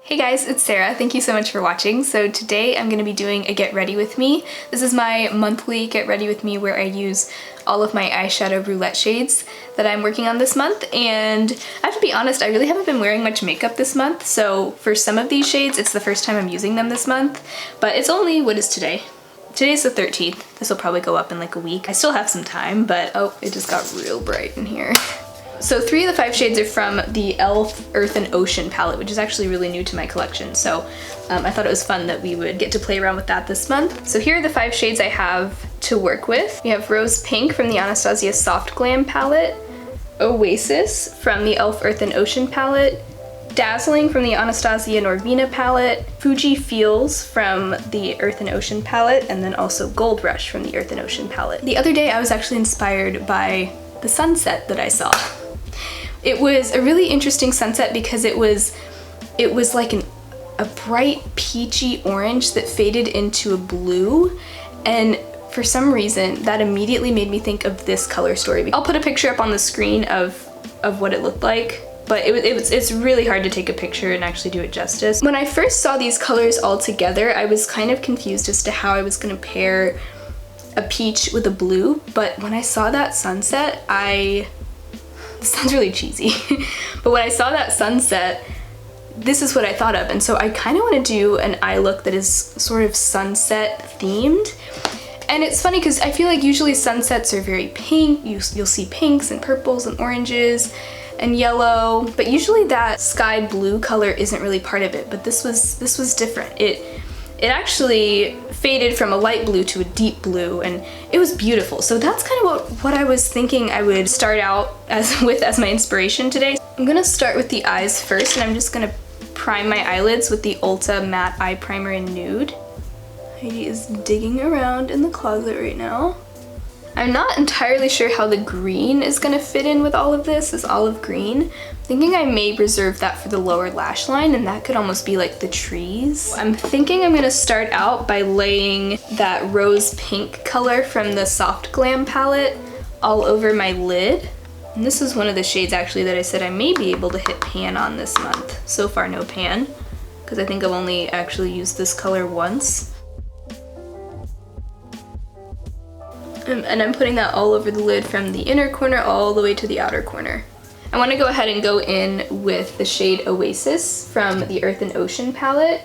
Hey guys, it's Sarah. Thank you so much for watching. So today I'm going to be doing a get ready with me. This is my monthly get ready with me where I use all of my eyeshadow roulette shades that I'm working on this month, and I have to be honest, I really haven't been wearing much makeup this month, so for some of these shades it's the first time I'm using them this month, but it's only, what is today? Today's the 13th. This will probably go up in like a week. I still have some time, but oh, it just got real bright in here. So 3 of the 5 shades are from the e.l.f. Earth and Ocean palette, which is actually really new to my collection. So I thought it was fun that we would get to play around with that this month. So here are the 5 shades I have to work with. We have Rose Pink from the Anastasia Soft Glam palette, Oasis from the e.l.f. Earth and Ocean palette, Dazzling from the Anastasia Norvina palette, Fuji Feels from the Earth and Ocean palette, and then also Gold Rush from the Earth and Ocean palette. The other day I was actually inspired by the sunset that I saw. It was a really interesting sunset because it was like a bright peachy orange that faded into a blue, and for some reason that immediately made me think of this color story. I'll put a picture up on the screen of what it looked like, but it's really hard to take a picture and actually do it justice. When I first saw these colors all together, I was kind of confused as to how I was gonna pair a peach with a blue, but when I saw that sunset, this sounds really cheesy, but when I saw that sunset, this is what I thought of, and so I kind of want to do an eye look that is sort of sunset themed. And it's funny because I feel like usually sunsets are very pink, you'll see pinks and purples and oranges and yellow, but usually that sky blue color isn't really part of it, but this was different. It actually faded from a light blue to a deep blue, and it was beautiful. So that's kind of what I was thinking I would start out as my inspiration today. I'm gonna start with the eyes first, and I'm just gonna prime my eyelids with the Ulta Matte Eye Primer in Nude. Heidi is digging around in the closet right now. I'm not entirely sure how the green is gonna fit in with all of this olive green. I'm thinking I may reserve that for the lower lash line, and that could almost be like the trees. I'm thinking I'm gonna start out by laying that rose pink color from the Soft Glam palette all over my lid. And this is one of the shades actually that I said I may be able to hit pan on this month. So far no pan, because I think I've only actually used this color once. And I'm putting that all over the lid from the inner corner all the way to the outer corner. I want to go ahead and go in with the shade Oasis from the Earth and Ocean palette.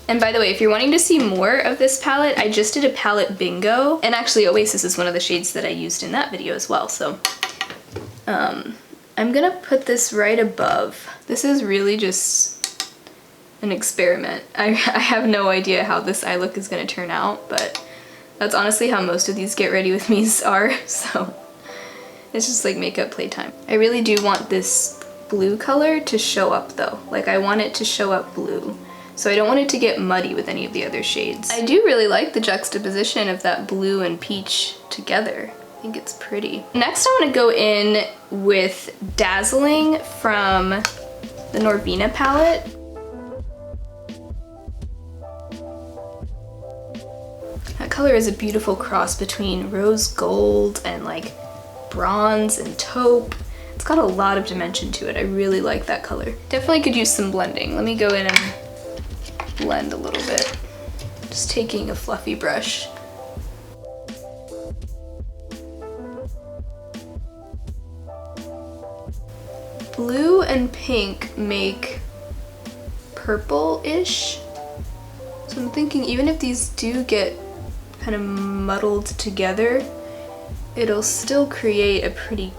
And by the way, if you're wanting to see more of this palette, I just did a palette bingo, and actually Oasis is one of the shades that I used in that video as well. So I'm gonna put this right above. This is really just an experiment. I have no idea how this eye look is gonna turn out, but that's honestly how most of these get ready with me's are, so it's just like makeup playtime. I really do want this blue color to show up though. Like I want it to show up blue. So I don't want it to get muddy with any of the other shades. I do really like the juxtaposition of that blue and peach together. I think it's pretty. Next I want to go in with Dazzling from the Norvina palette. That color is a beautiful cross between rose gold and like bronze and taupe. It's got a lot of dimension to it. I really like that color. Definitely could use some blending. Let me go in and blend a little bit. Just taking a fluffy brush. Blue and pink make purple-ish. So I'm thinking even if these do get kind of muddled together, it'll still create a pretty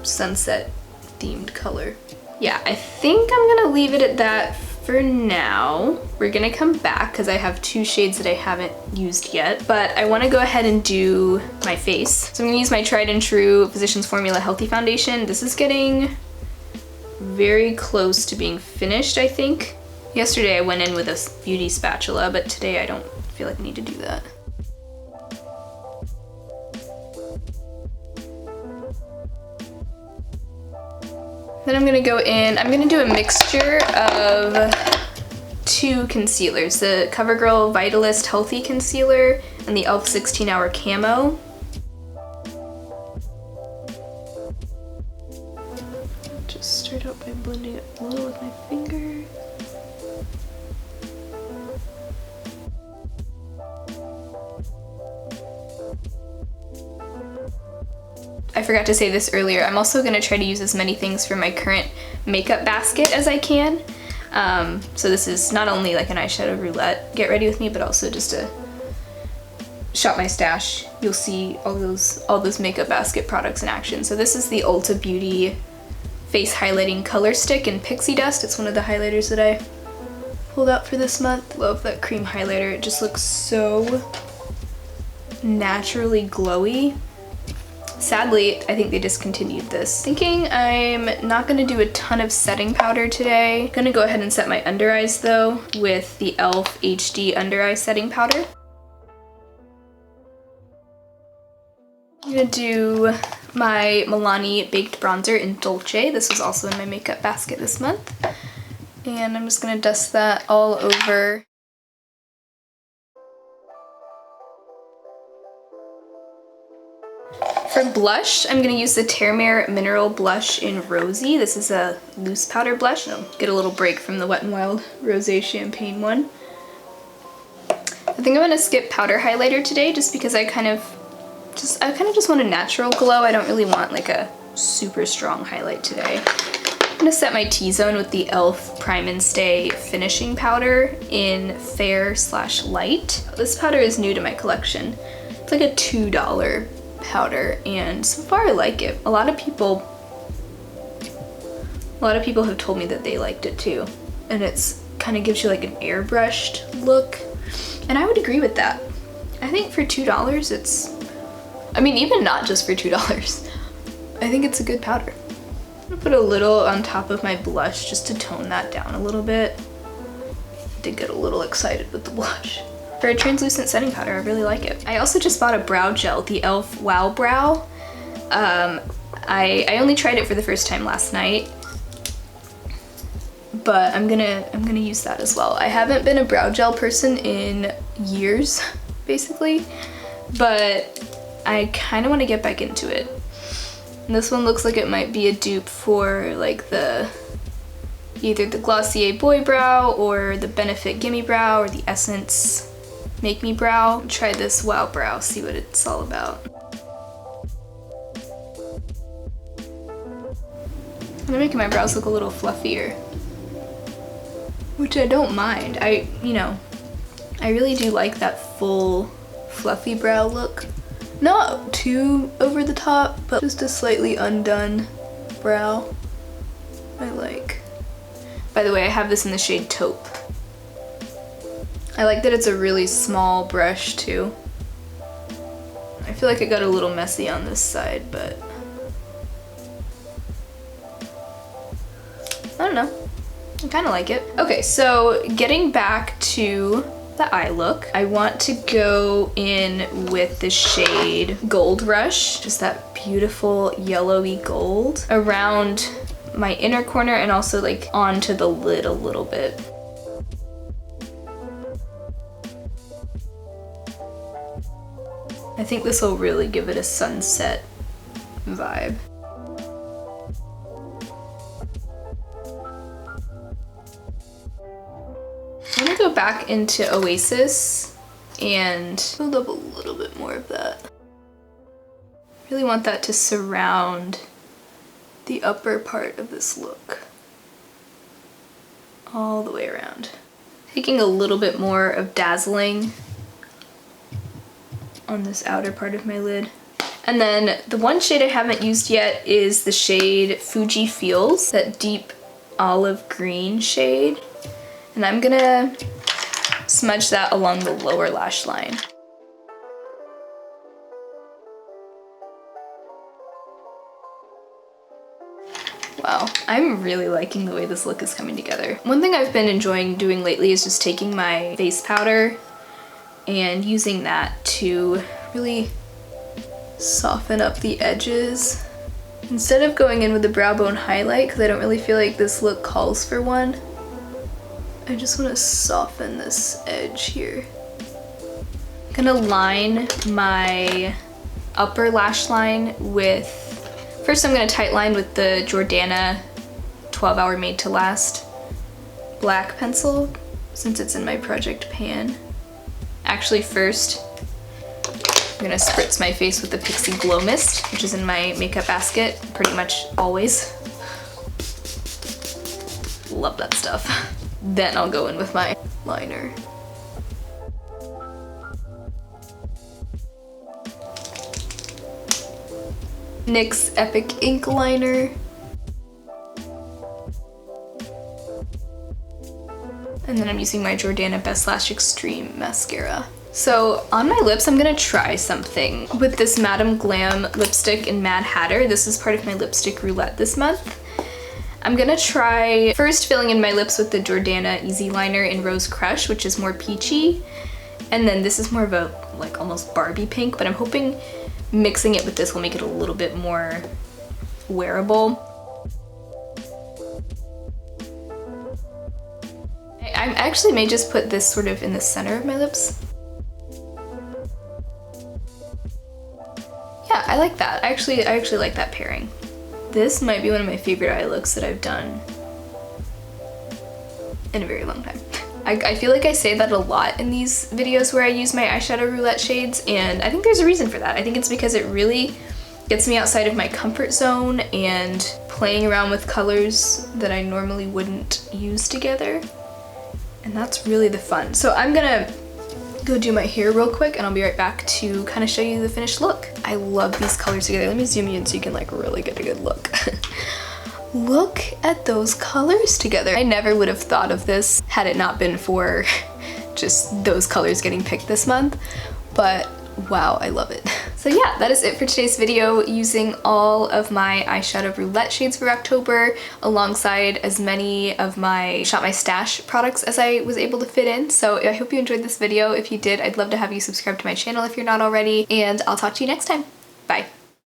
sunset themed color. Yeah, I think I'm gonna leave it at that for now. We're gonna come back because I have 2 shades that I haven't used yet, but I want to go ahead and do my face. So I'm gonna use my tried and true Physicians Formula Healthy Foundation. This is getting very close to being finished, I think. Yesterday I went in with a beauty spatula, but today I don't feel like I need to do that. Then I'm gonna go in, I'm gonna do a mixture of 2 concealers, the Covergirl Vitalist Healthy Concealer and the e.l.f. 16 Hour Camo. Just start out by blending it a little with my finger. I forgot to say this earlier, I'm also gonna try to use as many things from my current makeup basket as I can. So this is not only like an eyeshadow roulette get ready with me, but also just a shop my stash. You'll see all those makeup basket products in action. So this is the Ulta Beauty Face Highlighting Color Stick in Pixie Dust. It's one of the highlighters that I pulled out for this month. Love that cream highlighter. It just looks so naturally glowy. Sadly, I think they discontinued this. Thinking I'm not gonna do a ton of setting powder today. Gonna go ahead and set my under eyes though with the e.l.f. HD Under Eye Setting Powder. I'm gonna do my Milani Baked Bronzer in Dolce. This was also in my makeup basket this month. And I'm just gonna dust that all over. For blush, I'm gonna use the Terre Mineral Blush in Rosy. This is a loose powder blush. I'll get a little break from the Wet n Wild Rosé Champagne one. I think I'm gonna skip powder highlighter today just because I kind of just want a natural glow. I don't really want like a super strong highlight today. I'm gonna set my T-zone with the e.l.f. Prime and Stay Finishing Powder in Fair/Light. This powder is new to my collection. It's like a $2 powder, and so far I like it. A lot of people have told me that they liked it too, and it's kind of gives you like an airbrushed look, and I would agree with that. I think for $2 it's, I mean, even not just for $2, I think it's a good powder. I'm gonna put a little on top of my blush just to tone that down a little bit. I did get a little excited with the blush. For a translucent setting powder, I really like it. I also just bought a brow gel, the e.l.f. Wow Brow. I only tried it for the first time last night, but I'm gonna use that as well. I haven't been a brow gel person in years, basically, but I kind of want to get back into it. And this one looks like it might be a dupe for like either the Glossier Boy Brow or the Benefit Gimme Brow or the Essence Make Me Brow. Try this Wow Brow, see what it's all about. I'm making my brows look a little fluffier, which I don't mind. I really do like that full fluffy brow look. Not too over the top, but just a slightly undone brow I like. By the way, I have this in the shade Taupe. I like that it's a really small brush too. I feel like it got a little messy on this side, but I don't know. I kind of like it. Okay, so getting back to the eye look, I want to go in with the shade Gold Rush, just that beautiful yellowy gold around my inner corner and also like onto the lid a little bit. I think this will really give it a sunset vibe. I'm gonna go back into Oasis and build up a little bit more of that. Really want that to surround the upper part of this look all the way around. Taking a little bit more of Dazzling on this outer part of my lid. And then the one shade I haven't used yet is the shade Fuji Feels, that deep olive green shade. And I'm gonna smudge that along the lower lash line. Wow, I'm really liking the way this look is coming together. One thing I've been enjoying doing lately is just taking my face powder and using that to really soften up the edges. Instead of going in with a brow bone highlight, because I don't really feel like this look calls for one, I just want to soften this edge here. I'm gonna line my upper lash line with, first I'm gonna tight line with the Jordana 12 Hour Made to Last black pencil, since it's in my project pan. Actually first, I'm gonna spritz my face with the Pixie Glow Mist, which is in my makeup basket pretty much always. Love that stuff. Then I'll go in with my liner. NYX Epic Ink Liner. And then I'm using my Jordana Best Lash Extreme Mascara. So on my lips, I'm gonna try something with this Madame Glam lipstick in Mad Hatter. This is part of my lipstick roulette this month. I'm gonna try first filling in my lips with the Jordana Easy Liner in Rose Crush, which is more peachy. And then this is more of a like almost Barbie pink, but I'm hoping mixing it with this will make it a little bit more wearable. I actually may just put this sort of in the center of my lips. Yeah, I like that. I actually like that pairing. This might be one of my favorite eye looks that I've done in a very long time. I feel like I say that a lot in these videos where I use my eyeshadow roulette shades, and I think there's a reason for that. I think it's because it really gets me outside of my comfort zone and playing around with colors that I normally wouldn't use together. And that's really the fun. So I'm gonna go do my hair real quick and I'll be right back to kind of show you the finished look. I love these colors together. Let me zoom you in so you can like really get a good look. Look at those colors together. I never would have thought of this had it not been for just those colors getting picked this month, but wow, I love it. So yeah, that is it for today's video using all of my eyeshadow roulette shades for October alongside as many of my Shop My Stash products as I was able to fit in. So I hope you enjoyed this video. If you did, I'd love to have you subscribe to my channel if you're not already, and I'll talk to you next time. Bye.